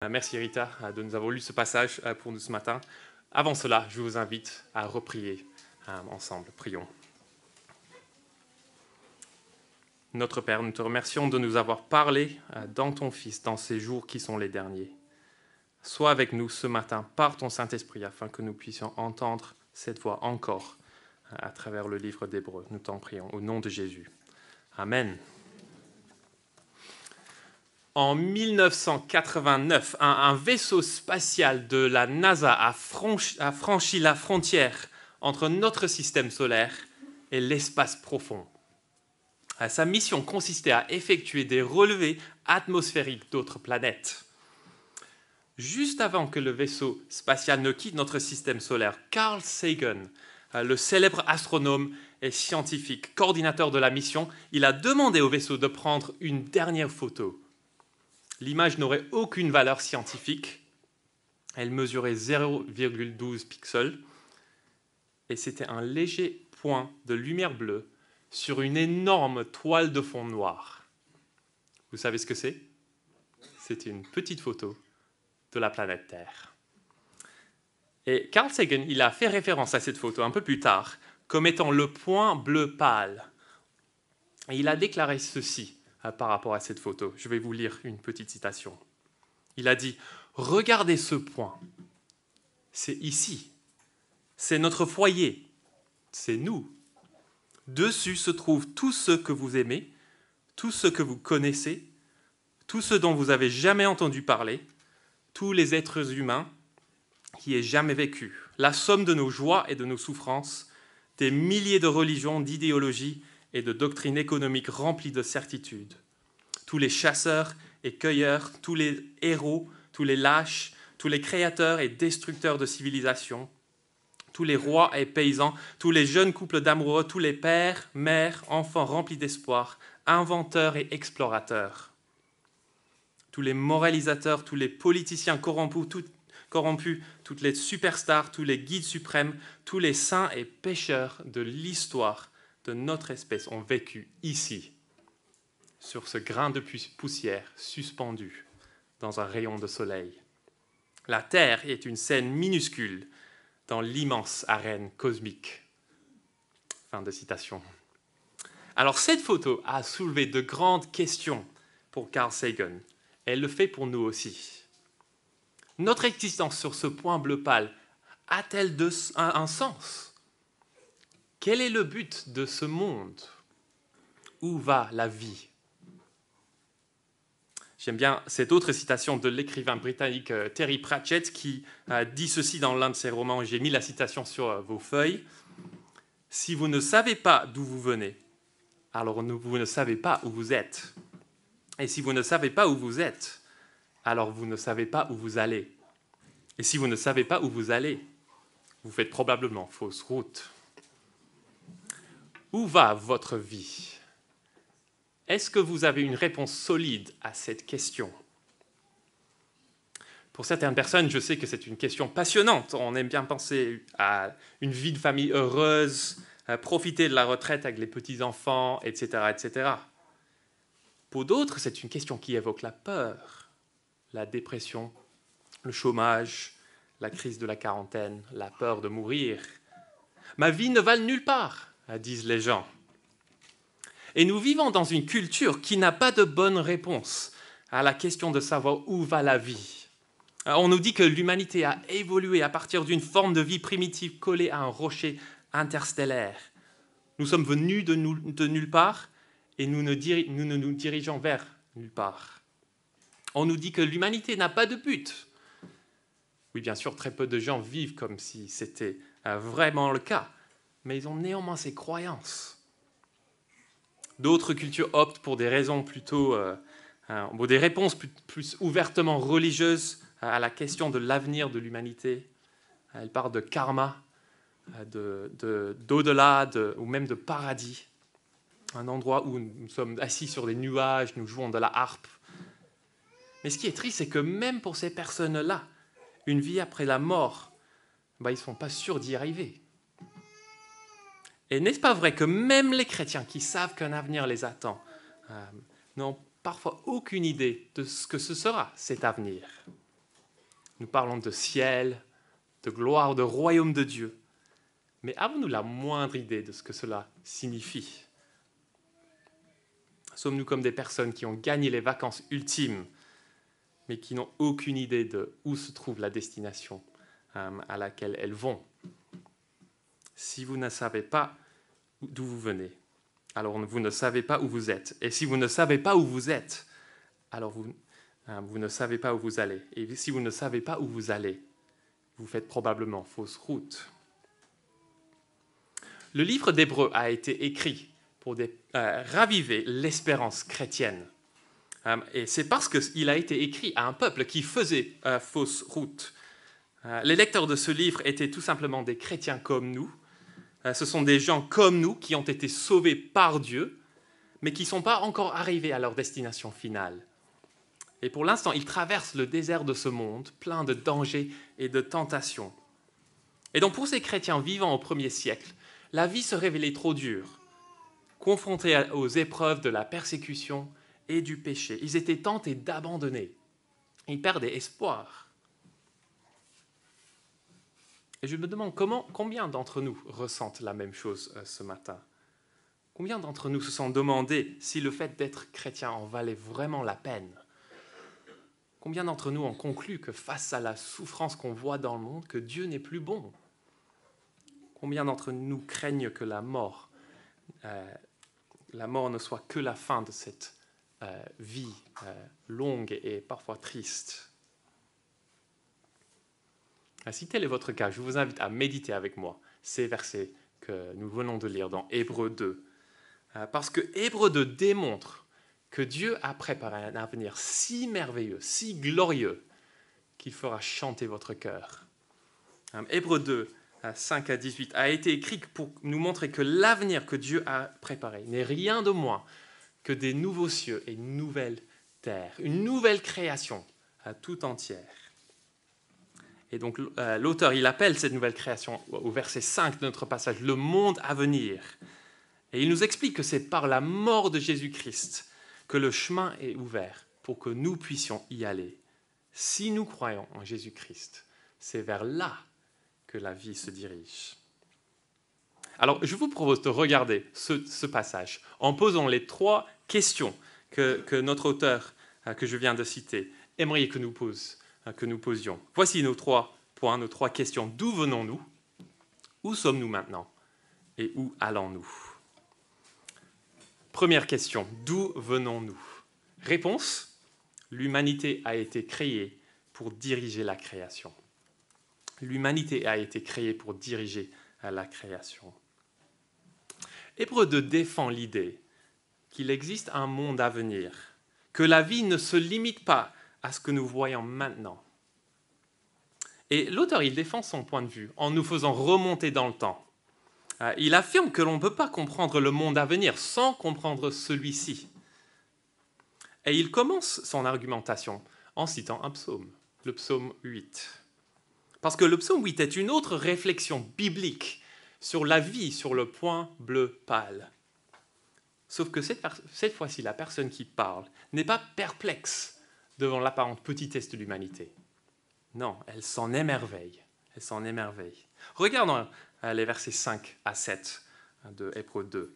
Merci Rita de nous avoir lu ce passage pour nous ce matin. Avant cela, je vous invite à reprier ensemble. Prions. Notre Père, nous te remercions de nous avoir parlé dans ton Fils, dans ces jours qui sont les derniers. Sois avec nous ce matin par ton Saint-Esprit afin que nous puissions entendre cette voix encore à travers le livre d'Hébreux. Nous t'en prions au nom de Jésus. Amen. En 1989, un vaisseau spatial de la NASA a franchi la frontière entre notre système solaire et l'espace profond. Sa mission consistait à effectuer des relevés atmosphériques d'autres planètes. Juste avant que le vaisseau spatial ne quitte notre système solaire, Carl Sagan, le célèbre astronome et scientifique, coordinateur de la mission, il a demandé au vaisseau de prendre une dernière photo. L'image n'aurait aucune valeur scientifique. Elle mesurait 0,12 pixels et c'était un léger point de lumière bleue sur une énorme toile de fond noir. Vous savez ce que c'est ? C'était une petite photo de la planète Terre. Et Carl Sagan, il a fait référence à cette photo un peu plus tard comme étant le point bleu pâle. Et il a déclaré ceci par rapport à cette photo. Je vais vous lire une petite citation. Il a dit « Regardez ce point. C'est ici. C'est notre foyer. C'est nous. Dessus se trouvent tous ceux que vous aimez, tous ceux que vous connaissez, tous ceux dont vous n'avez jamais entendu parler, tous les êtres humains qui aient jamais vécu, la somme de nos joies et de nos souffrances, des milliers de religions, d'idéologies et de doctrines économiques remplies de certitudes. Tous les chasseurs et cueilleurs, tous les héros, tous les lâches, tous les créateurs et destructeurs de civilisations, tous les rois et paysans, tous les jeunes couples d'amoureux, tous les pères, mères, enfants remplis d'espoir, inventeurs et explorateurs, tous les moralisateurs, tous les politiciens corrompus, toutes les superstars, tous les guides suprêmes, tous les saints et pécheurs de l'histoire de notre espèce ont vécu ici, sur ce grain de poussière suspendu dans un rayon de soleil. La Terre est une scène minuscule dans l'immense arène cosmique. Fin de citation. Alors cette photo a soulevé de grandes questions pour Carl Sagan. Elle le fait pour nous aussi. Notre existence sur ce point bleu pâle a-t-elle un sens ? Quel est le but de ce monde ? Où va la vie ? J'aime bien cette autre citation de l'écrivain britannique Terry Pratchett qui dit ceci dans l'un de ses romans. J'ai mis la citation sur vos feuilles. « Si vous ne savez pas d'où vous venez, alors vous ne savez pas où vous êtes. Et si vous ne savez pas où vous êtes, alors vous ne savez pas où vous allez. Et si vous ne savez pas où vous allez, vous faites probablement fausse route. » Où va votre vie ? Est-ce que vous avez une réponse solide à cette question ? Pour certaines personnes, je sais que c'est une question passionnante. On aime bien penser à une vie de famille heureuse, à profiter de la retraite avec les petits-enfants, etc., etc. Pour d'autres, c'est une question qui évoque la peur, la dépression, le chômage, la crise de la quarantaine, la peur de mourir. « Ma vie ne va nulle part », disent les gens. Et nous vivons dans une culture qui n'a pas de bonne réponse à la question de savoir où va la vie. On nous dit que l'humanité a évolué à partir d'une forme de vie primitive collée à un rocher interstellaire. Nous sommes venus de nulle part et nous ne nous dirigeons vers nulle part. On nous dit que l'humanité n'a pas de but. Oui, bien sûr, très peu de gens vivent comme si c'était vraiment le cas, mais ils ont néanmoins ces croyances. D'autres cultures optent pour des raisons pour des réponses plus ouvertement religieuses à la question de l'avenir de l'humanité. Elles parlent de karma, d'au-delà, ou même de paradis. Un endroit où nous sommes assis sur des nuages, nous jouons de la harpe. Mais ce qui est triste, c'est que même pour ces personnes-là, une vie après la mort, ils ne sont pas sûrs d'y arriver. Et n'est-ce pas vrai que même les chrétiens qui savent qu'un avenir les attend n'ont parfois aucune idée de ce que ce sera, cet avenir ? Nous parlons de ciel, de gloire, de royaume de Dieu. Mais avons-nous la moindre idée de ce que cela signifie? Sommes-nous comme des personnes qui ont gagné les vacances ultimes, mais qui n'ont aucune idée de où se trouve la destination à laquelle elles vont? Si vous ne savez pas d'où vous venez, alors vous ne savez pas où vous êtes. Et si vous ne savez pas où vous êtes, alors vous ne savez pas où vous allez. Et si vous ne savez pas où vous allez, vous faites probablement fausse route. Le livre d'Hébreux a été écrit pour raviver l'espérance chrétienne. Et c'est parce qu'il a été écrit à un peuple qui faisait fausse route. Les lecteurs de ce livre étaient tout simplement des chrétiens comme nous. Ce sont des gens comme nous qui ont été sauvés par Dieu, mais qui ne sont pas encore arrivés à leur destination finale. Et pour l'instant, ils traversent le désert de ce monde, plein de dangers et de tentations. Et donc pour ces chrétiens vivant au 1er siècle, la vie se révélait trop dure. Confrontés aux épreuves de la persécution et du péché, ils étaient tentés d'abandonner. Ils perdaient espoir. Et je me demande combien d'entre nous ressentent la même chose ce matin? Combien d'entre nous se sont demandé si le fait d'être chrétien en valait vraiment la peine? Combien d'entre nous ont conclu que face à la souffrance qu'on voit dans le monde, que Dieu n'est plus bon? Combien d'entre nous craignent que la mort ne soit que la fin de cette vie longue et parfois triste? Si tel est votre cas, je vous invite à méditer avec moi ces versets que nous venons de lire dans Hébreux 2. Parce que Hébreux 2 démontre que Dieu a préparé un avenir si merveilleux, si glorieux, qu'il fera chanter votre cœur. Hébreux 2, 5 à 18, a été écrit pour nous montrer que l'avenir que Dieu a préparé n'est rien de moins que des nouveaux cieux et une nouvelle terre, une nouvelle création tout entière. Et donc l'auteur, il appelle cette nouvelle création, au verset 5 de notre passage, le monde à venir. Et il nous explique que c'est par la mort de Jésus-Christ que le chemin est ouvert pour que nous puissions y aller. Si nous croyons en Jésus-Christ, c'est vers là que la vie se dirige. Alors, je vous propose de regarder ce passage en posant les 3 questions que notre auteur, que je viens de citer, aimerait que nous posions. Voici nos 3 points, nos 3 questions. D'où venons-nous? Où sommes-nous maintenant? Et où allons-nous? Première question, d'où venons-nous? Réponse, l'humanité a été créée pour diriger la création. L'humanité a été créée pour diriger la création. Hébreux 2 défend l'idée qu'il existe un monde à venir, que la vie ne se limite pas à ce que nous voyons maintenant. Et l'auteur, il défend son point de vue en nous faisant remonter dans le temps. Il affirme que l'on ne peut pas comprendre le monde à venir sans comprendre celui-ci. Et il commence son argumentation en citant un psaume, le psaume 8. Parce que le psaume 8 est une autre réflexion biblique sur la vie sur le point bleu pâle. Sauf que cette fois-ci, la personne qui parle n'est pas perplexe devant l'apparente petitesse de l'humanité. Non, elle s'en émerveille. Elle s'en émerveille. Regardons les versets 5 à 7 de Hébreux 2.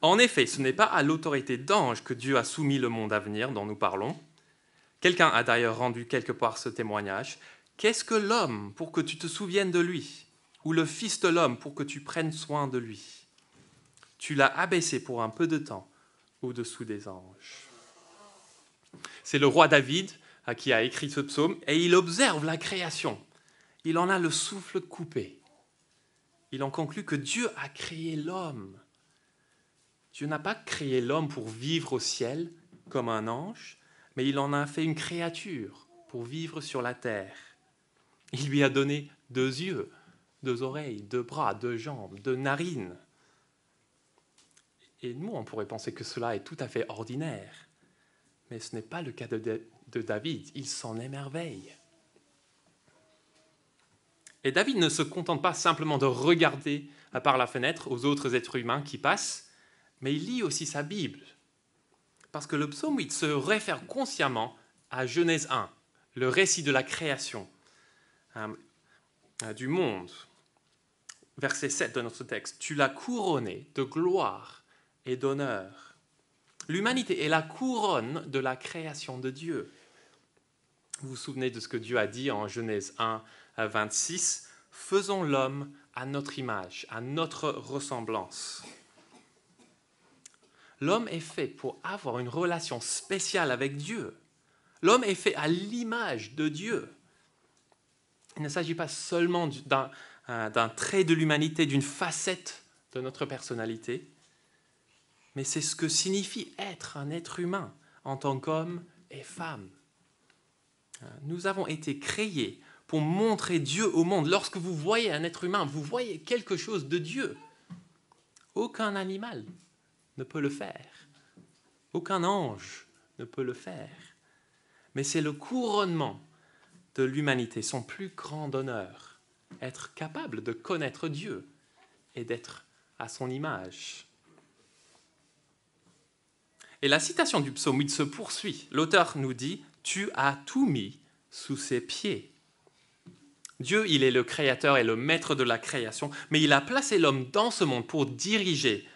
En effet, ce n'est pas à l'autorité d'ange que Dieu a soumis le monde à venir dont nous parlons. Quelqu'un a d'ailleurs rendu quelque part ce témoignage. Qu'est-ce que l'homme pour que tu te souviennes de lui? Ou le Fils de l'homme pour que tu prennes soin de lui? Tu l'as abaissé pour un peu de temps au-dessous des anges. C'est le roi David qui a écrit ce psaume et il observe la création. Il en a le souffle coupé. Il en conclut que Dieu a créé l'homme. Dieu n'a pas créé l'homme pour vivre au ciel comme un ange, mais il en a fait une créature pour vivre sur la terre. Il lui a donné 2 yeux, 2 oreilles, 2 bras, 2 jambes, 2 narines. Et nous, on pourrait penser que cela est tout à fait ordinaire. Mais ce n'est pas le cas de David. Il s'en émerveille. Et David ne se contente pas simplement de regarder par la fenêtre aux autres êtres humains qui passent, mais il lit aussi sa Bible. Parce que le psaume 8 se réfère consciemment à Genèse 1, le récit de la création du monde. Verset 7 de notre texte. Tu l'as couronné de gloire et d'honneur. L'humanité est la couronne de la création de Dieu. Vous vous souvenez de ce que Dieu a dit en Genèse 1 à 26 ? Faisons l'homme à notre image, à notre ressemblance. L'homme est fait pour avoir une relation spéciale avec Dieu. L'homme est fait à l'image de Dieu. Il ne s'agit pas seulement d'un trait de l'humanité, d'une facette de notre personnalité, mais c'est ce que signifie être un être humain en tant qu'homme et femme. Nous avons été créés pour montrer Dieu au monde. Lorsque vous voyez un être humain, vous voyez quelque chose de Dieu. Aucun animal ne peut le faire. Aucun ange ne peut le faire. Mais c'est le couronnement de l'humanité, son plus grand honneur, être capable de connaître Dieu et d'être à son image. Et la citation du psaume 8 se poursuit. L'auteur nous dit « Tu as tout mis sous ses pieds ». Dieu, il est le créateur et le maître de la création, mais il a placé l'homme dans ce monde pour diriger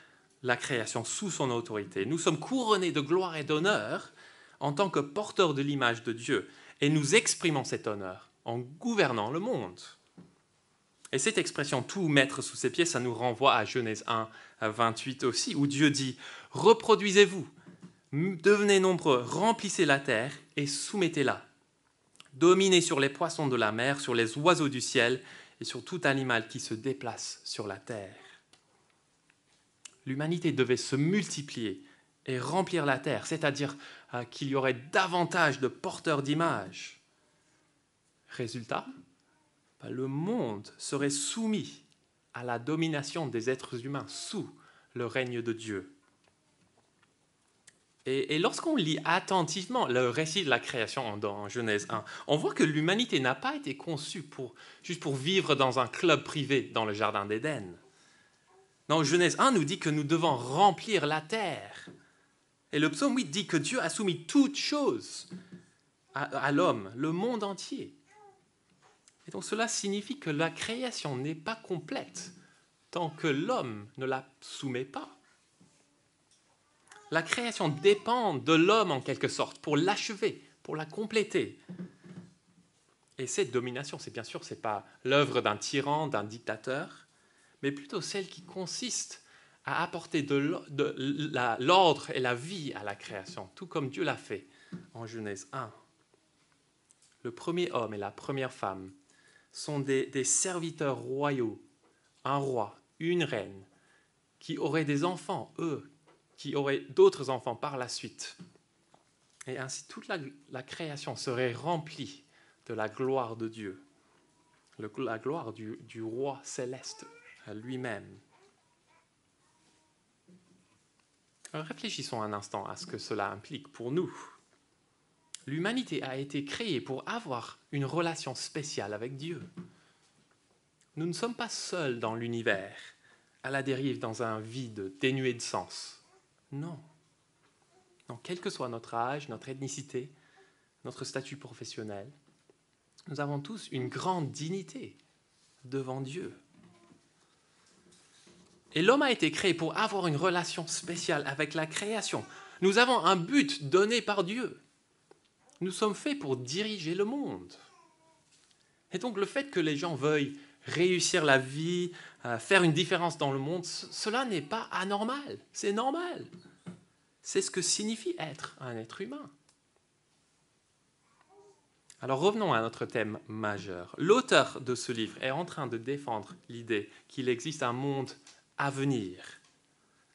la création sous son autorité. Nous sommes couronnés de gloire et d'honneur en tant que porteurs de l'image de Dieu, et nous exprimons cet honneur en gouvernant le monde. Et cette expression « tout mettre sous ses pieds », ça nous renvoie à Genèse 1 à 28 aussi, où Dieu dit « Reproduisez-vous, devenez nombreux, remplissez la terre et soumettez-la. Dominez sur les poissons de la mer, sur les oiseaux du ciel et sur tout animal qui se déplace sur la terre. » L'humanité devait se multiplier et remplir la terre, c'est-à-dire qu'il y aurait davantage de porteurs d'images. Résultat, le monde serait soumis à la domination des êtres humains sous le règne de Dieu. Et lorsqu'on lit attentivement le récit de la création dans Genèse 1, on voit que l'humanité n'a pas été conçue juste pour vivre dans un club privé dans le jardin d'Éden. Non, Genèse 1 nous dit que nous devons remplir la terre. Et le psaume 8 dit que Dieu a soumis toutes choses à l'homme, le monde entier. Et donc cela signifie que la création n'est pas complète tant que l'homme ne la soumet pas. La création dépend de l'homme en quelque sorte pour l'achever, pour la compléter. Et cette domination, c'est bien sûr, ce n'est pas l'œuvre d'un tyran, d'un dictateur, mais plutôt celle qui consiste à apporter l'ordre et la vie à la création, tout comme Dieu l'a fait en Genèse 1. Le premier homme et la première femme sont des serviteurs royaux, un roi, une reine, qui auraient des enfants, eux, qui auraient d'autres enfants par la suite. Et ainsi, toute la création serait remplie de la gloire de Dieu, la gloire du roi céleste lui-même. Alors, réfléchissons un instant à ce que cela implique pour nous. L'humanité a été créée pour avoir une relation spéciale avec Dieu. Nous ne sommes pas seuls dans l'univers, à la dérive dans un vide dénué de sens. Non. Non, quel que soit notre âge, notre ethnicité, notre statut professionnel, nous avons tous une grande dignité devant Dieu. Et l'homme a été créé pour avoir une relation spéciale avec la création. Nous avons un but donné par Dieu. Nous sommes faits pour diriger le monde. Et donc le fait que les gens veuillent réussir la vie, faire une différence dans le monde, cela n'est pas anormal, c'est normal. C'est ce que signifie être un être humain. Alors revenons à notre thème majeur. L'auteur de ce livre est en train de défendre l'idée qu'il existe un monde à venir,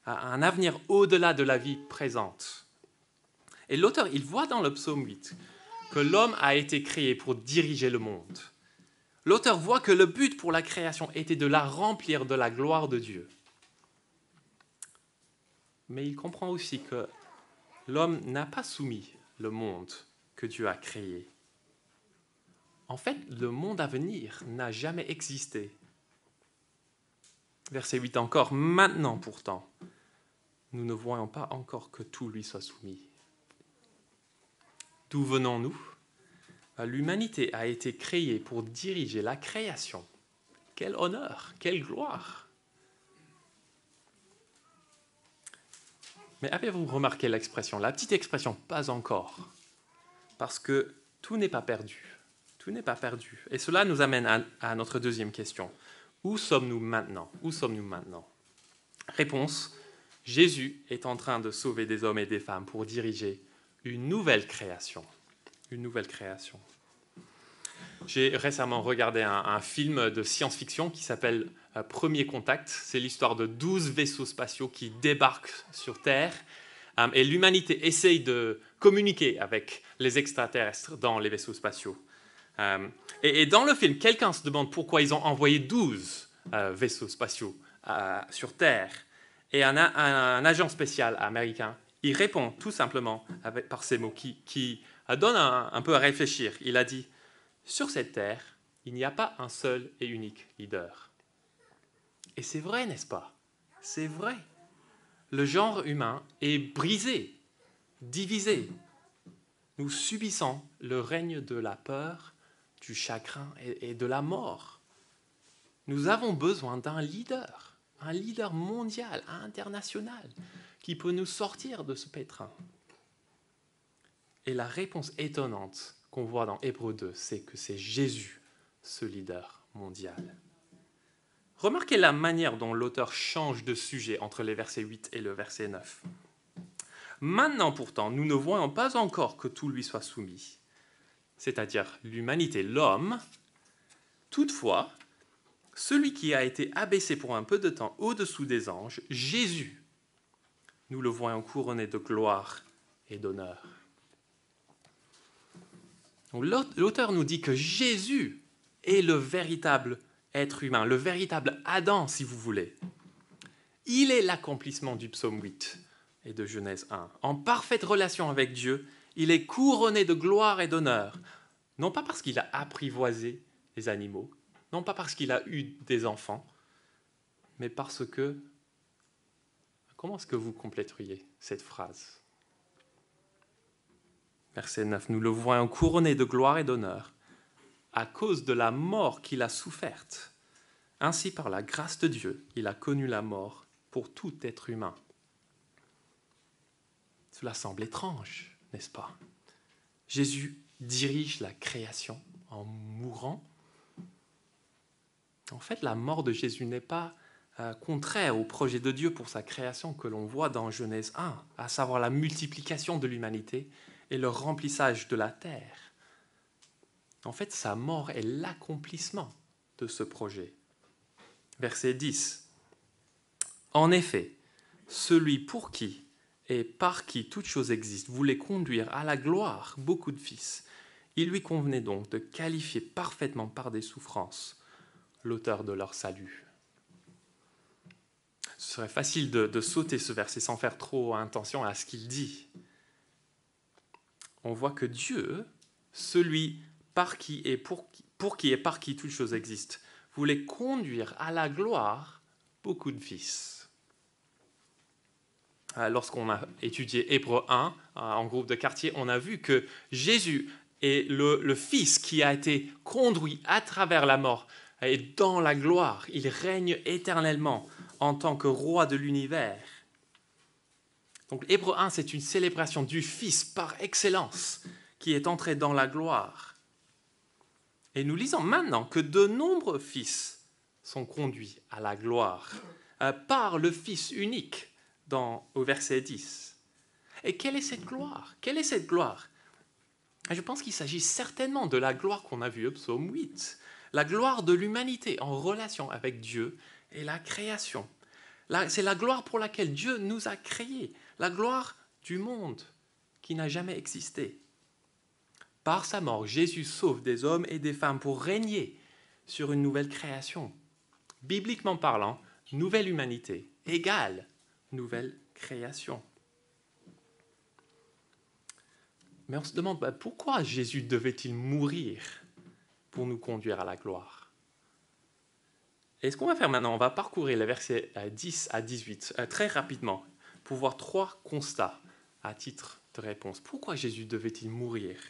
un avenir au-delà de la vie présente. Et l'auteur, il voit dans le psaume 8 que l'homme a été créé pour diriger le monde. L'auteur voit que le but pour la création était de la remplir de la gloire de Dieu. Mais il comprend aussi que l'homme n'a pas soumis le monde que Dieu a créé. En fait, le monde à venir n'a jamais existé. Verset 8 encore, « Maintenant pourtant, nous ne voyons pas encore que tout lui soit soumis. » D'où venons-nous ? L'humanité a été créée pour diriger la création. Quel honneur, quelle gloire! Mais avez-vous remarqué l'expression, la petite expression « pas encore » ? Parce que tout n'est pas perdu. Tout n'est pas perdu. Et cela nous amène à notre deuxième question. Où sommes-nous maintenant ? Où sommes-nous maintenant ? Réponse, Jésus est en train de sauver des hommes et des femmes pour diriger une nouvelle création. Une nouvelle création. J'ai récemment regardé un film de science-fiction qui s'appelle Premier Contact. C'est l'histoire de 12 vaisseaux spatiaux qui débarquent sur Terre et l'humanité essaye de communiquer avec les extraterrestres dans les vaisseaux spatiaux. Et dans le film, quelqu'un se demande pourquoi ils ont envoyé 12 vaisseaux spatiaux sur Terre. Et un agent spécial américain, il répond tout simplement par ces mots qui donnent un peu à réfléchir. Il a dit « Sur cette Terre, il n'y a pas un seul et unique leader. » Et c'est vrai, n'est-ce pas ? C'est vrai. Le genre humain est brisé, divisé. Nous subissons le règne de la peur, du chagrin et de la mort. Nous avons besoin d'un leader mondial, international, qui peut nous sortir de ce pétrin. Et la réponse étonnante qu'on voit dans Hébreux 2, c'est que c'est Jésus, ce leader mondial. Remarquez la manière dont l'auteur change de sujet entre les versets 8 et le verset 9. Maintenant pourtant, nous ne voyons pas encore que tout lui soit soumis, c'est-à-dire l'humanité, l'homme. Toutefois, celui qui a été abaissé pour un peu de temps au-dessous des anges, Jésus, nous le voyons couronné de gloire et d'honneur. L'auteur nous dit que Jésus est le véritable être humain, le véritable Adam, si vous voulez. Il est l'accomplissement du psaume 8 et de Genèse 1. En parfaite relation avec Dieu, il est couronné de gloire et d'honneur, non pas parce qu'il a apprivoisé les animaux, non pas parce qu'il a eu des enfants, mais parce que... Comment est-ce que vous compléteriez cette phrase ? Verset 9, nous le voyons couronné de gloire et d'honneur à cause de la mort qu'il a soufferte. Ainsi, par la grâce de Dieu, il a connu la mort pour tout être humain. Cela semble étrange, n'est-ce pas ? Jésus dirige la création en mourant. En fait, la mort de Jésus n'est pas contraire au projet de Dieu pour sa création que l'on voit dans Genèse 1, à savoir la multiplication de l'humanité et le remplissage de la terre. En fait, sa mort est l'accomplissement de ce projet. Verset 10. En effet, celui pour qui et par qui toute chose existe voulait conduire à la gloire beaucoup de fils. Il lui convenait donc de qualifier parfaitement par des souffrances l'auteur de leur salut. Ce serait facile de sauter ce verset sans faire trop attention à ce qu'il dit. On voit que Dieu, celui par qui et pour qui et par qui toute chose existe, voulait conduire à la gloire beaucoup de fils. Lorsqu'on a étudié Hébreux 1 en groupe de quartier, on a vu que Jésus est le Fils qui a été conduit à travers la mort et dans la gloire. Il règne éternellement en tant que roi de l'univers. Donc Hébreux 1, c'est une célébration du Fils par excellence qui est entré dans la gloire. Et nous lisons maintenant que de nombreux fils sont conduits à la gloire par le Fils unique au verset 10. Et quelle est cette gloire ? Quelle est cette gloire ? Je pense qu'il s'agit certainement de la gloire qu'on a vue au psaume 8, la gloire de l'humanité en relation avec Dieu et la création. C'est la gloire pour laquelle Dieu nous a créés, la gloire du monde qui n'a jamais existé. Par sa mort, Jésus sauve des hommes et des femmes pour régner sur une nouvelle création. Bibliquement parlant, nouvelle humanité égale nouvelle création. Mais on se demande pourquoi Jésus devait-il mourir pour nous conduire à la gloire ? Et ce qu'on va faire maintenant, on va parcourir les versets 10 à 18 très rapidement pour voir 3 constats à titre de réponse. Pourquoi Jésus devait-il mourir ?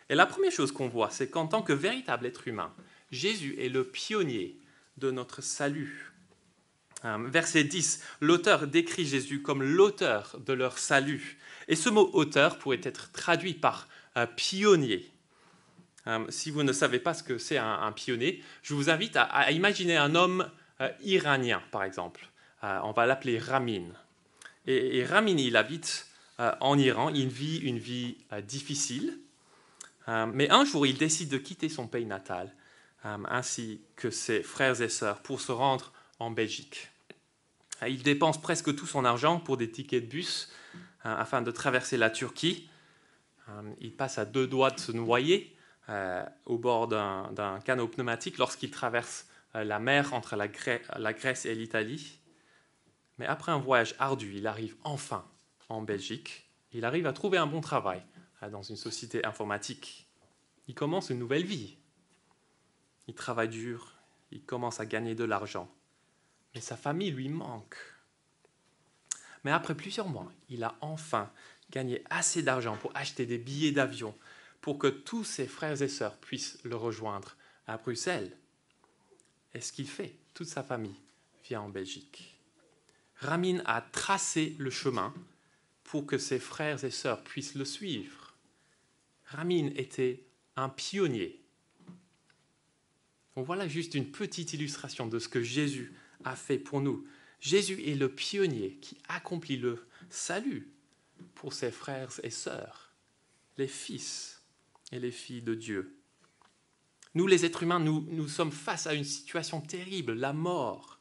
Et la première chose qu'on voit, c'est qu'en tant que véritable être humain, Jésus est le pionnier de notre salut. Verset 10, l'auteur décrit Jésus comme l'auteur de leur salut. Et ce mot auteur pourrait être traduit par pionnier. Si vous ne savez pas ce que c'est un pionnier, je vous invite à imaginer un homme iranien, par exemple. On va l'appeler Ramin. Et Ramin, il habite en Iran, il vit une vie difficile. Mais un jour, il décide de quitter son pays natal, ainsi que ses frères et sœurs, pour se rendre en Belgique. Il dépense presque tout son argent pour des tickets de bus afin de traverser la Turquie. Il passe à 2 doigts de se noyer au bord d'un canot pneumatique lorsqu'il traverse la mer entre la Grèce et l'Italie. Mais après un voyage ardu, il arrive enfin en Belgique. Il arrive à trouver un bon travail dans une société informatique. Il commence une nouvelle vie. Il travaille dur, il commence à gagner de l'argent. Mais sa famille lui manque. Mais après plusieurs mois, il a enfin gagné assez d'argent pour acheter des billets d'avion pour que tous ses frères et sœurs puissent le rejoindre à Bruxelles. Et ce qu'il fait, toute sa famille vient en Belgique. Ramin a tracé le chemin pour que ses frères et sœurs puissent le suivre. Ramin était un pionnier. Donc voilà juste une petite illustration de ce que Jésus a fait pour nous. Jésus est le pionnier qui accomplit le salut pour ses frères et sœurs, les fils et les filles de Dieu. Nous, les êtres humains, nous sommes face à une situation terrible, la mort.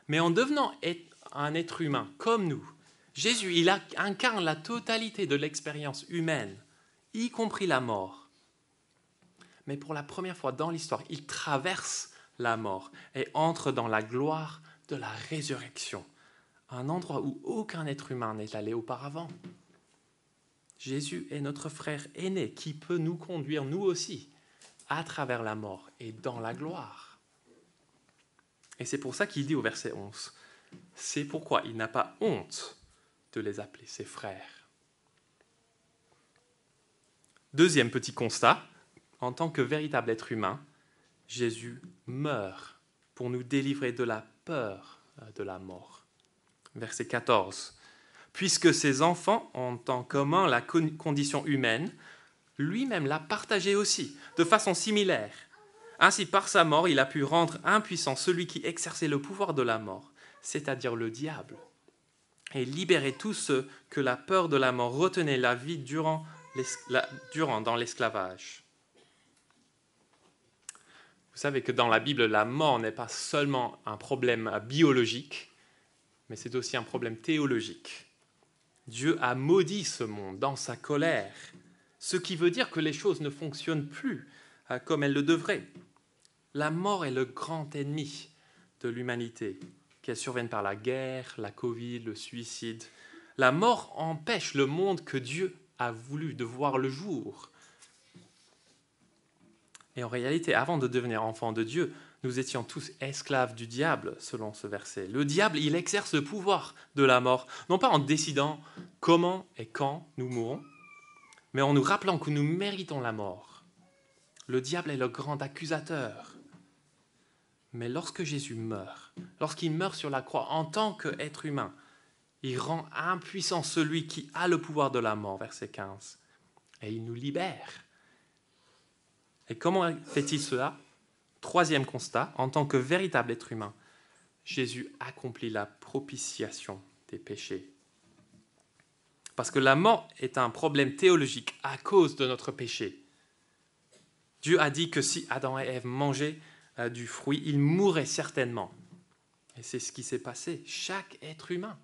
Mais en devenant un être humain comme nous, Jésus, il incarne la totalité de l'expérience humaine, y compris la mort. Mais pour la première fois dans l'histoire, il traverse la mort et entre dans la gloire de la résurrection, un endroit où aucun être humain n'est allé auparavant. Jésus est notre frère aîné qui peut nous conduire, nous aussi, à travers la mort et dans la gloire. Et c'est pour ça qu'il dit au verset 11, « C'est pourquoi il n'a pas honte de les appeler ses frères. » Deuxième petit constat, en tant que véritable être humain, Jésus meurt pour nous délivrer de la peur de la mort. Verset 14. Puisque ses enfants ont en commun la condition humaine, lui-même l'a partagée aussi, de façon similaire. Ainsi, par sa mort, il a pu rendre impuissant celui qui exerçait le pouvoir de la mort, c'est-à-dire le diable, et libérer tous ceux que la peur de la mort retenait la vie durant dans l'esclavage. Vous savez que dans la Bible, la mort n'est pas seulement un problème biologique, mais c'est aussi un problème théologique. Dieu a maudit ce monde dans sa colère, ce qui veut dire que les choses ne fonctionnent plus comme elles le devraient. La mort est le grand ennemi de l'humanité, qu'elle survienne par la guerre, la Covid, le suicide. La mort empêche le monde que Dieu a voulu de voir le jour. Et en réalité, avant de devenir enfants de Dieu, nous étions tous esclaves du diable, selon ce verset. Le diable, il exerce le pouvoir de la mort, non pas en décidant comment et quand nous mourrons, mais en nous rappelant que nous méritons la mort. Le diable est le grand accusateur. Mais lorsque Jésus meurt, lorsqu'il meurt sur la croix en tant qu'être humain, il rend impuissant celui qui a le pouvoir de la mort, verset 15, et il nous libère. Et comment fait-il cela ? Troisième constat, en tant que véritable être humain, Jésus accomplit la propitiation des péchés. Parce que la mort est un problème théologique à cause de notre péché. Dieu a dit que si Adam et Ève mangeaient du fruit, ils mourraient certainement. Et c'est ce qui s'est passé. Chaque être humain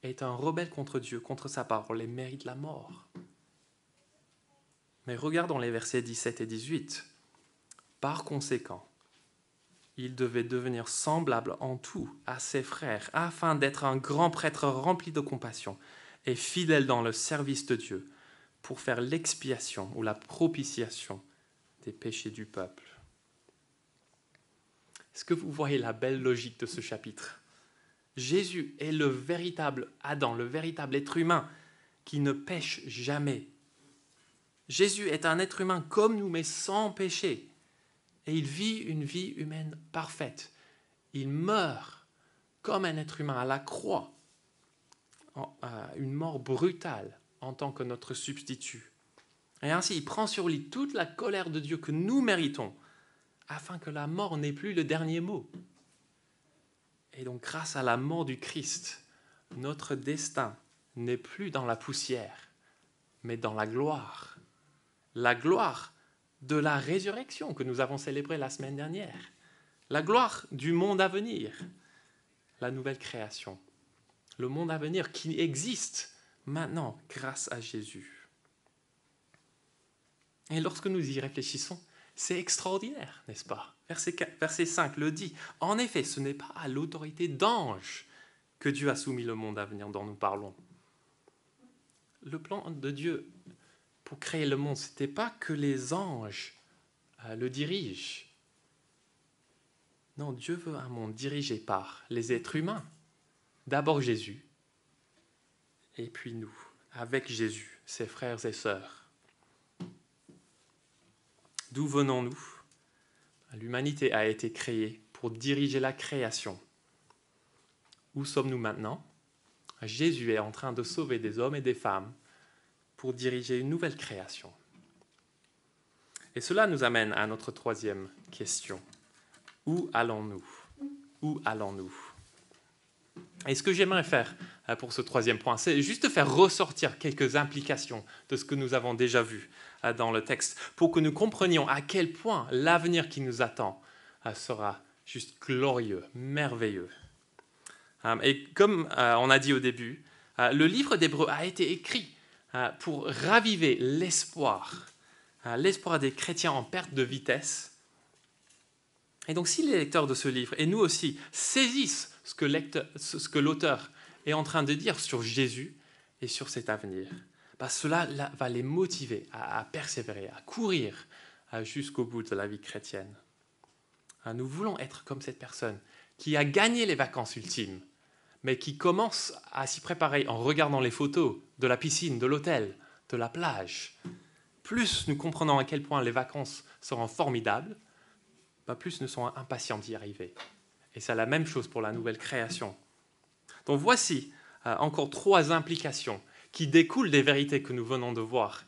est un rebelle contre Dieu, contre sa parole, et mérite la mort. Mais regardons les versets 17 et 18. Par conséquent, il devait devenir semblable en tout à ses frères, afin d'être un grand prêtre rempli de compassion et fidèle dans le service de Dieu, pour faire l'expiation ou la propitiation des péchés du peuple. Est-ce que vous voyez la belle logique de ce chapitre ? Jésus est le véritable Adam, le véritable être humain qui ne pêche jamais. Jésus est un être humain comme nous, mais sans péché. Et il vit une vie humaine parfaite. Il meurt comme un être humain à la croix, une mort brutale en tant que notre substitut. Et ainsi, il prend sur lui toute la colère de Dieu que nous méritons, afin que la mort n'ait plus le dernier mot. Et donc, grâce à la mort du Christ, notre destin n'est plus dans la poussière, mais dans la gloire. La gloire de la résurrection que nous avons célébrée la semaine dernière. La gloire du monde à venir, la nouvelle création. Le monde à venir qui existe maintenant grâce à Jésus. Et lorsque nous y réfléchissons, c'est extraordinaire, n'est-ce pas? Verset 5 le dit. En effet, ce n'est pas à l'autorité d'ange que Dieu a soumis le monde à venir dont nous parlons. Le plan de Dieu pour créer le monde, ce n'était pas que les anges le dirigent. Non, Dieu veut un monde dirigé par les êtres humains. D'abord Jésus, et puis nous, avec Jésus, ses frères et sœurs. D'où venons-nous? L'humanité a été créée pour diriger la création. Où sommes-nous maintenant? Jésus est en train de sauver des hommes et des femmes pour diriger une nouvelle création. Et cela nous amène à notre troisième question. Où allons-nous? Où allons-nous? Et ce que j'aimerais faire pour ce troisième point, c'est juste faire ressortir quelques implications de ce que nous avons déjà vu dans le texte, pour que nous comprenions à quel point l'avenir qui nous attend sera juste glorieux, merveilleux. Et comme on a dit au début, le livre d'Hébreux a été écrit pour raviver l'espoir des chrétiens en perte de vitesse. Et donc si les lecteurs de ce livre, et nous aussi, saisissent ce que l'auteur est en train de dire sur Jésus et sur cet avenir, cela va les motiver à persévérer, à courir jusqu'au bout de la vie chrétienne. Nous voulons être comme cette personne qui a gagné les vacances ultimes, mais qui commence à s'y préparer en regardant les photos de la piscine, de l'hôtel, de la plage. Plus nous comprenons à quel point les vacances seront formidables, plus nous sommes impatients d'y arriver. Et c'est la même chose pour la nouvelle création. Donc voici encore 3 implications qui découlent des vérités que nous venons de voir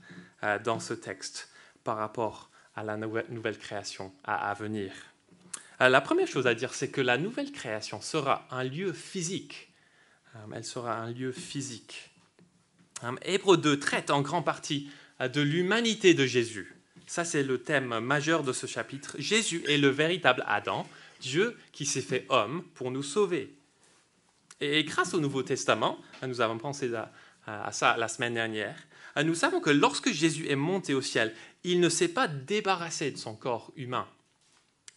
dans ce texte par rapport à la nouvelle création à venir. La première chose à dire, c'est que la nouvelle création sera un lieu physique. Elle sera un lieu physique. Hébreux 2 traite en grande partie de l'humanité de Jésus. Ça, c'est le thème majeur de ce chapitre. Jésus est le véritable Adam, Dieu qui s'est fait homme pour nous sauver. Et grâce au Nouveau Testament, nous avons pensé à ça la semaine dernière, nous savons que lorsque Jésus est monté au ciel, il ne s'est pas débarrassé de son corps humain.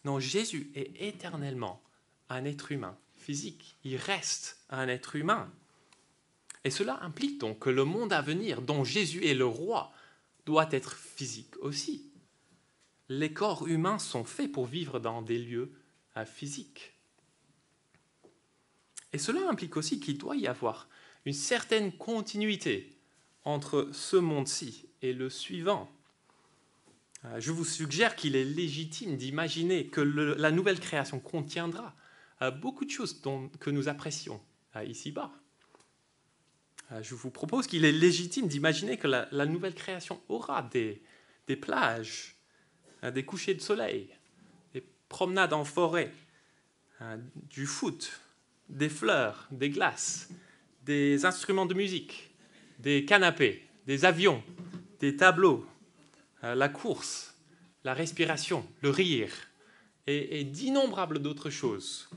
Non, Jésus est éternellement un être humain physique. Il reste un être humain. Et cela implique donc que le monde à venir, dont Jésus est le roi, doit être physique aussi. Les corps humains sont faits pour vivre dans des lieux physiques. Et cela implique aussi qu'il doit y avoir une certaine continuité entre ce monde-ci et le suivant. Je vous suggère qu'il est légitime d'imaginer que la nouvelle création contiendra beaucoup de choses que nous apprécions ici-bas. Je vous propose qu'il est légitime d'imaginer que la nouvelle création aura des plages, des couchers de soleil, des promenades en forêt, du foot, des fleurs, des glaces, des instruments de musique, des canapés, des avions, des tableaux, la course, la respiration, le rire et d'innombrables d'autres choses.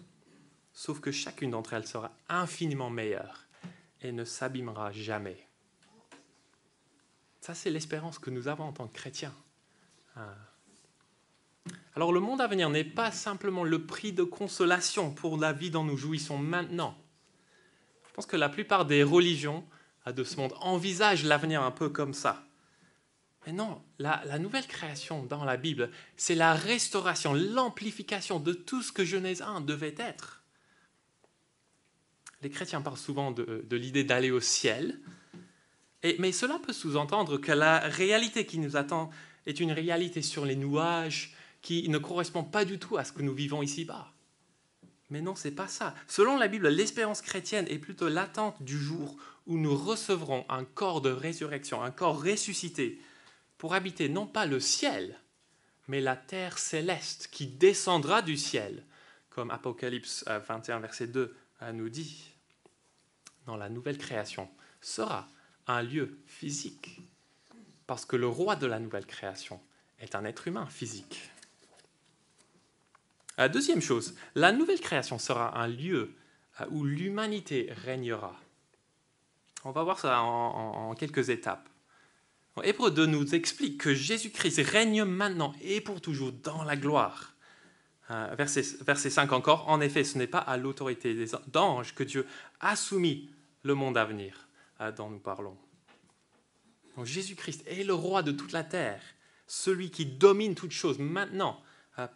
Sauf que chacune d'entre elles sera infiniment meilleure et ne s'abîmera jamais. Ça, c'est l'espérance que nous avons en tant que chrétiens. Alors, le monde à venir n'est pas simplement le prix de consolation pour la vie dont nous jouissons maintenant. Je pense que la plupart des religions de ce monde envisagent l'avenir un peu comme ça. Mais non, la nouvelle création dans la Bible, c'est la restauration, l'amplification de tout ce que Genèse 1 devait être. Les chrétiens parlent souvent de l'idée d'aller au ciel, Mais cela peut sous-entendre que la réalité qui nous attend est une réalité sur les nuages qui ne correspond pas du tout à ce que nous vivons ici-bas. Mais non, ce n'est pas ça. Selon la Bible, l'espérance chrétienne est plutôt l'attente du jour où nous recevrons un corps de résurrection, un corps ressuscité, pour habiter non pas le ciel, mais la terre céleste qui descendra du ciel, comme Apocalypse 21, verset 2 nous dit. Dans la nouvelle création sera un lieu physique, parce que le roi de la nouvelle création est un être humain physique. Deuxième chose, la nouvelle création sera un lieu où l'humanité régnera. On va voir ça en quelques étapes. Hébreux 2 nous explique que Jésus-Christ règne maintenant et pour toujours dans la gloire. Verset 5 encore, en effet, ce n'est pas à l'autorité des anges que Dieu a soumis le monde à venir dont nous parlons. Donc Jésus-Christ est le roi de toute la terre, celui qui domine toute chose maintenant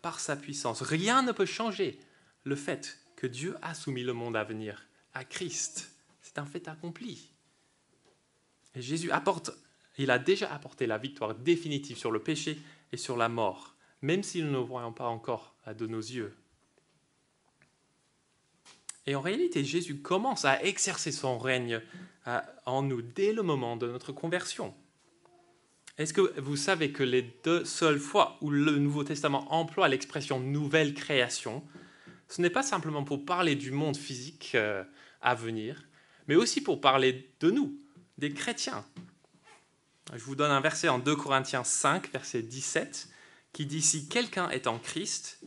par sa puissance. Rien ne peut changer le fait que Dieu a soumis le monde à venir à Christ. C'est un fait accompli. Et Jésus il a déjà apporté la victoire définitive sur le péché et sur la mort, même si nous ne le voyons pas encore de nos yeux. Et en réalité, Jésus commence à exercer son règne en nous dès le moment de notre conversion. Est-ce que vous savez que les deux seules fois où le Nouveau Testament emploie l'expression « nouvelle création », ce n'est pas simplement pour parler du monde physique à venir, mais aussi pour parler de nous, des chrétiens. Je vous donne un verset en 2 Corinthiens 5, verset 17, qui dit « Si quelqu'un est en Christ,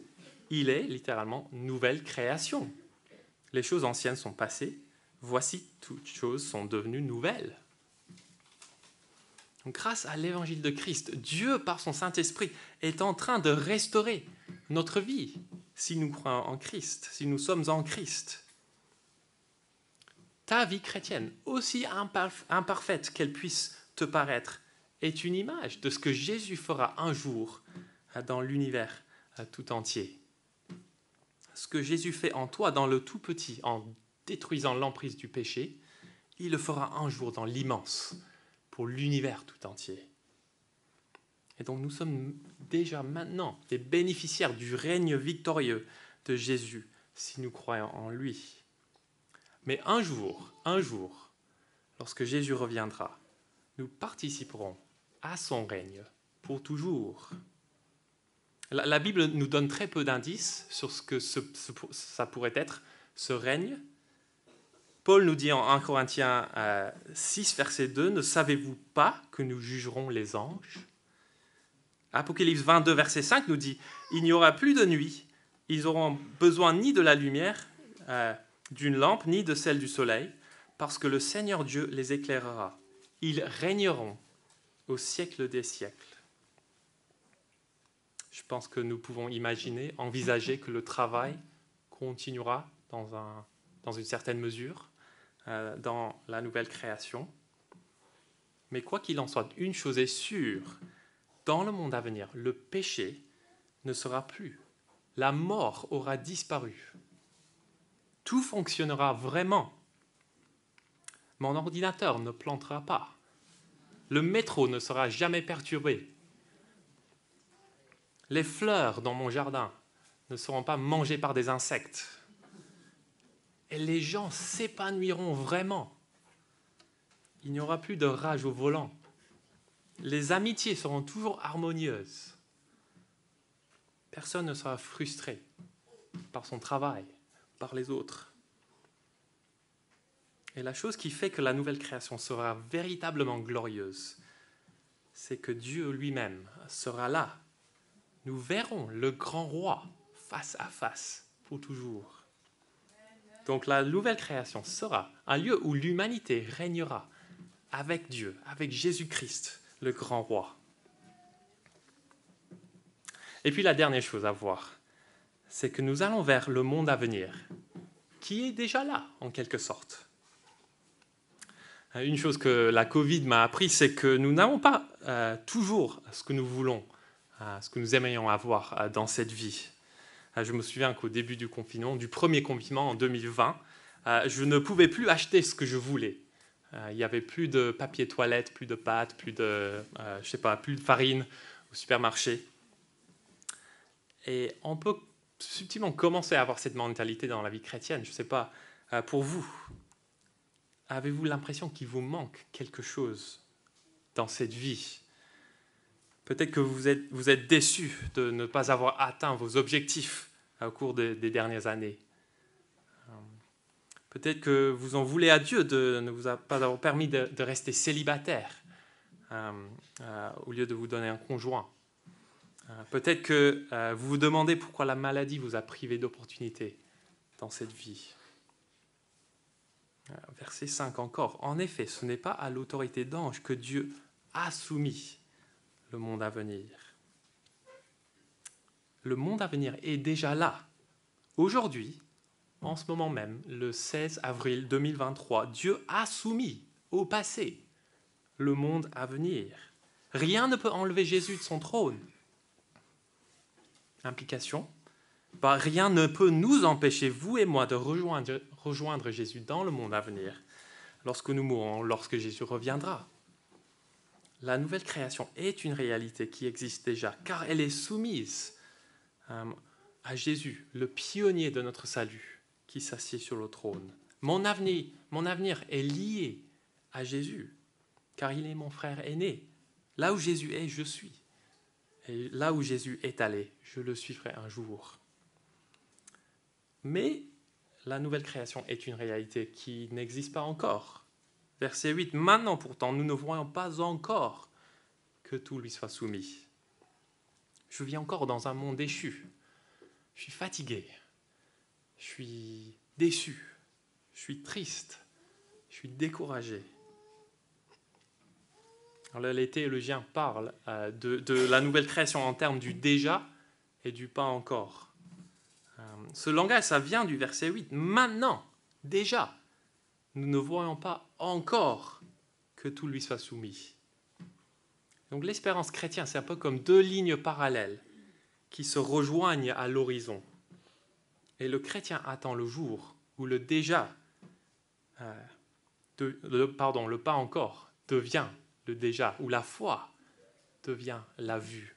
il est littéralement nouvelle création. Les choses anciennes sont passées, voici toutes choses sont devenues nouvelles. » Donc, grâce à l'évangile de Christ, Dieu, par son Saint-Esprit, est en train de restaurer notre vie si nous croyons en Christ, si nous sommes en Christ. Ta vie chrétienne, aussi imparfaite qu'elle puisse te paraître, est une image de ce que Jésus fera un jour dans l'univers tout entier. Ce que Jésus fait en toi dans le tout petit, en détruisant l'emprise du péché, il le fera un jour dans l'immense, pour l'univers tout entier. Et donc nous sommes déjà maintenant les bénéficiaires du règne victorieux de Jésus, si nous croyons en lui. Mais un jour, lorsque Jésus reviendra, nous participerons à son règne pour toujours. La Bible nous donne très peu d'indices sur ce que ça pourrait être, ce règne. Paul nous dit en 1 Corinthiens 6, verset 2, « Ne savez-vous pas que nous jugerons les anges ?» Apocalypse 22, verset 5 nous dit, « Il n'y aura plus de nuit, ils n'auront besoin ni de la lumière d'une lampe, ni de celle du soleil, parce que le Seigneur Dieu les éclairera. Ils régneront au siècle des siècles. » Je pense que nous pouvons envisager que le travail continuera dans une certaine mesure dans la nouvelle création. Mais quoi qu'il en soit, une chose est sûre, dans le monde à venir, le péché ne sera plus. La mort aura disparu. Tout fonctionnera vraiment. Mon ordinateur ne plantera pas. Le métro ne sera jamais perturbé. Les fleurs dans mon jardin ne seront pas mangées par des insectes. Et les gens s'épanouiront vraiment. Il n'y aura plus de rage au volant. Les amitiés seront toujours harmonieuses. Personne ne sera frustré par son travail, par les autres. Et la chose qui fait que la nouvelle création sera véritablement glorieuse, c'est que Dieu lui-même sera là. Nous verrons le grand roi face à face pour toujours. Donc la nouvelle création sera un lieu où l'humanité régnera avec Dieu, avec Jésus-Christ, le grand roi. Et puis la dernière chose à voir, c'est que nous allons vers le monde à venir, qui est déjà là, en quelque sorte. Une chose que la Covid m'a appris, c'est que nous n'avons pas toujours ce que nous voulons, ce que nous aimerions avoir dans cette vie. Je me souviens qu'au début du confinement, du premier confinement en 2020, je ne pouvais plus acheter ce que je voulais. Il n'y avait plus de papier toilette, plus de pâtes, plus de farine au supermarché. Et on peut subtilement commencer à avoir cette mentalité dans la vie chrétienne. Je ne sais pas, pour vous, avez-vous l'impression qu'il vous manque quelque chose dans cette vie? Peut-être que vous êtes déçu de ne pas avoir atteint vos objectifs au cours des dernières années. Peut-être que vous en voulez à Dieu de ne vous pas avoir permis de rester célibataire au lieu de vous donner un conjoint. Peut-être que vous vous demandez pourquoi la maladie vous a privé d'opportunités dans cette vie. Verset 5 encore. En effet, ce n'est pas à l'autorité d'ange que Dieu a soumis le monde à venir. Le monde à venir est déjà là. Aujourd'hui, en ce moment même, le 16 avril 2023, Dieu a soumis au passé le monde à venir. Rien ne peut enlever Jésus de son trône. Implication, rien ne peut nous empêcher, vous et moi, de rejoindre Jésus dans le monde à venir, lorsque nous mourrons, lorsque Jésus reviendra. La nouvelle création est une réalité qui existe déjà, car elle est soumise à Jésus, le pionnier de notre salut, qui s'assied sur le trône. Mon avenir est lié à Jésus, car il est mon frère aîné. Là où Jésus est, je suis. Et là où Jésus est allé, je le suivrai un jour. Mais la nouvelle création est une réalité qui n'existe pas encore. Verset 8. Maintenant pourtant, nous ne voyons pas encore que tout lui soit soumis. Je vis encore dans un monde déchu. Je suis fatigué. Je suis déçu. Je suis triste. Je suis découragé. Alors, les théologiens parlent de la nouvelle création en termes du déjà et du pas encore. Ce langage, ça vient du verset 8. Maintenant, déjà, nous ne voyons pas encore que tout lui soit soumis. Donc l'espérance chrétienne, c'est un peu comme deux lignes parallèles qui se rejoignent à l'horizon. Et le chrétien attend le jour où le déjà, le pas encore, devient le déjà, où la foi devient la vue.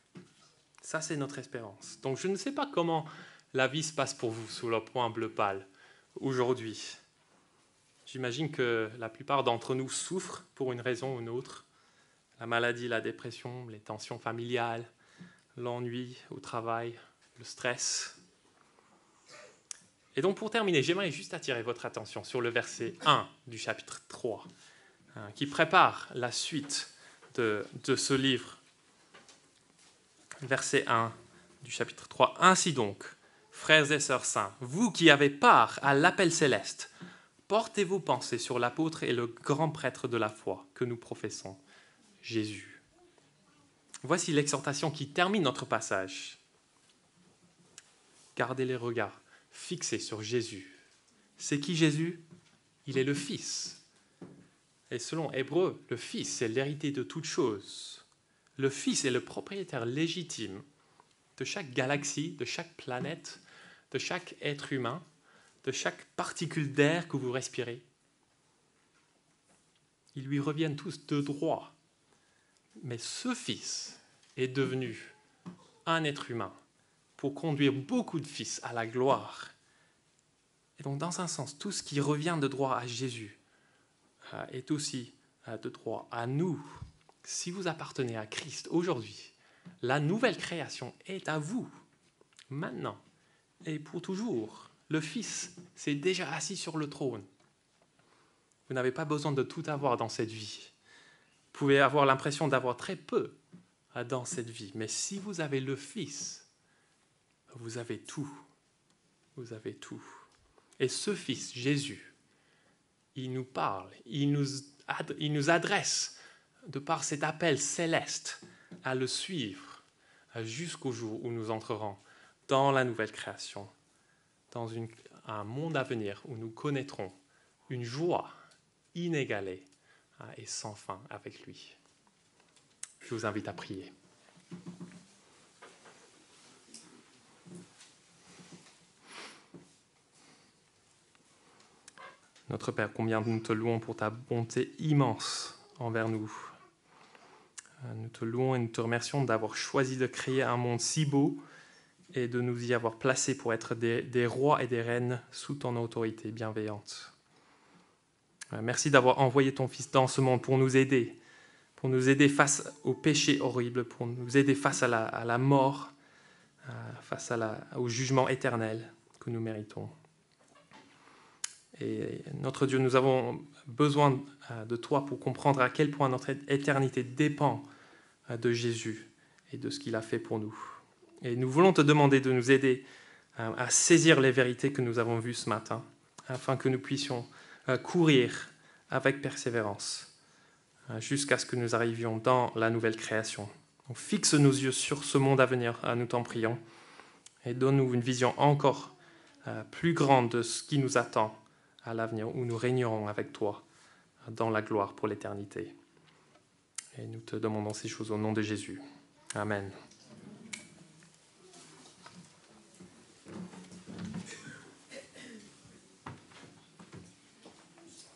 Ça, c'est notre espérance. Donc je ne sais pas comment la vie se passe pour vous sous le point bleu pâle aujourd'hui. J'imagine que la plupart d'entre nous souffrent pour une raison ou une autre. La maladie, la dépression, les tensions familiales, l'ennui au travail, le stress. Et donc pour terminer, j'aimerais juste attirer votre attention sur le verset 1 du chapitre 3, qui prépare la suite de ce livre. Verset 1 du chapitre 3. Ainsi donc, frères et sœurs saints, vous qui avez part à l'appel céleste, portez vos pensées sur l'apôtre et le grand prêtre de la foi que nous professons, Jésus. Voici l'exhortation qui termine notre passage. Gardez les regards fixés sur Jésus. C'est qui Jésus? Il est le Fils. Et selon Hébreu, le Fils, c'est l'héritier de toutes choses. Le Fils est le propriétaire légitime de chaque galaxie, de chaque planète, de chaque être humain, de chaque particule d'air que vous respirez. Ils lui reviennent tous de droit. Mais ce Fils est devenu un être humain pour conduire beaucoup de fils à la gloire. Et donc, dans un sens, tout ce qui revient de droit à Jésus est aussi de droit à nous. Si vous appartenez à Christ aujourd'hui, la nouvelle création est à vous, maintenant et pour toujours. Le Fils s'est déjà assis sur le trône. Vous n'avez pas besoin de tout avoir dans cette vie. Vous pouvez avoir l'impression d'avoir très peu dans cette vie, mais si vous avez le Fils, vous avez tout. Vous avez tout. Et ce Fils, Jésus, il nous parle, il nous adresse de par cet appel céleste à le suivre jusqu'au jour où nous entrerons dans la nouvelle création, dans un monde à venir où nous connaîtrons une joie inégalée et sans fin avec lui. Je vous invite à prier. Notre Père, combien nous te louons pour ta bonté immense envers nous. Nous te louons et nous te remercions d'avoir choisi de créer un monde si beau et de nous y avoir placés pour être des rois et des reines sous ton autorité bienveillante. Merci d'avoir envoyé ton Fils dans ce monde pour nous aider face au péché horrible, pour nous aider face à la mort, face au jugement éternel que nous méritons. Et notre Dieu, nous avons besoin de toi pour comprendre à quel point notre éternité dépend de Jésus et de ce qu'il a fait pour nous. Et nous voulons te demander de nous aider à saisir les vérités que nous avons vues ce matin, afin que nous puissions courir avec persévérance jusqu'à ce que nous arrivions dans la nouvelle création. Donc, fixe nos yeux sur ce monde à venir, nous t'en prions, et donne-nous une vision encore plus grande de ce qui nous attend à l'avenir, où nous régnerons avec toi dans la gloire pour l'éternité. Et nous te demandons ces choses au nom de Jésus. Amen.